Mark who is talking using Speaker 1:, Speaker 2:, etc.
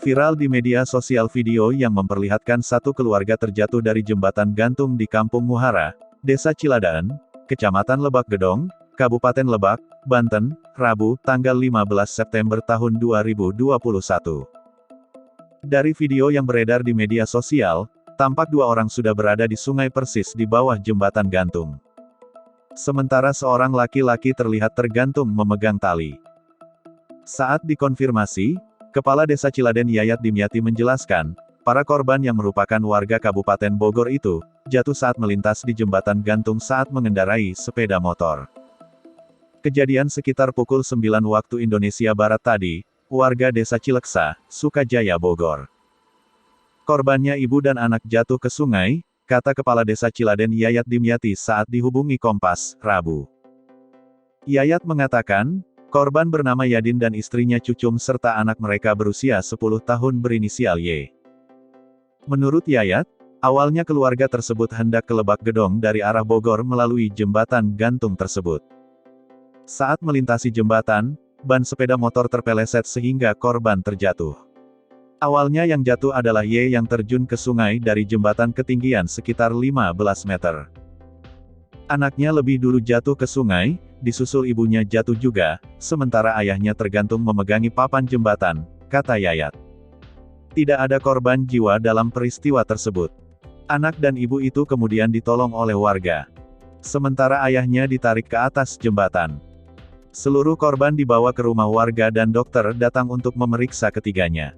Speaker 1: Viral di media sosial video yang memperlihatkan satu keluarga terjatuh dari jembatan gantung di Kampung Muhara, Desa Ciladaan, Kecamatan Lebak Gedong, Kabupaten Lebak, Banten, Rabu, tanggal 15 September tahun 2021. Dari video yang beredar di media sosial, tampak dua orang sudah berada di sungai persis di bawah jembatan gantung. Sementara seorang laki-laki terlihat tergantung memegang tali. Saat dikonfirmasi, Kepala Desa Ciladen Yayat Dimyati menjelaskan, para korban yang merupakan warga Kabupaten Bogor itu, jatuh saat melintas di jembatan gantung saat mengendarai sepeda motor. Kejadian sekitar pukul 9 waktu Indonesia Barat tadi, warga Desa Cileksa, Sukajaya Bogor. Korbannya ibu dan anak jatuh ke sungai, kata Kepala Desa Ciladen Yayat Dimyati saat dihubungi Kompas, Rabu. Yayat mengatakan, korban bernama Yadin dan istrinya Cucum serta anak mereka berusia 10 tahun berinisial Y. Menurut Yayat, awalnya keluarga tersebut hendak ke Lebak Gedong dari arah Bogor melalui jembatan gantung tersebut. Saat melintasi jembatan, ban sepeda motor terpeleset sehingga korban terjatuh. Awalnya yang jatuh adalah Y yang terjun ke sungai dari jembatan ketinggian sekitar 15 meter. Anaknya lebih dulu jatuh ke sungai, disusul ibunya jatuh juga, sementara ayahnya tergantung memegangi papan jembatan, kata Yayat. Tidak ada korban jiwa dalam peristiwa tersebut. Anak dan ibu itu kemudian ditolong oleh warga. Sementara ayahnya ditarik ke atas jembatan. Seluruh korban dibawa ke rumah warga dan dokter datang untuk memeriksa ketiganya.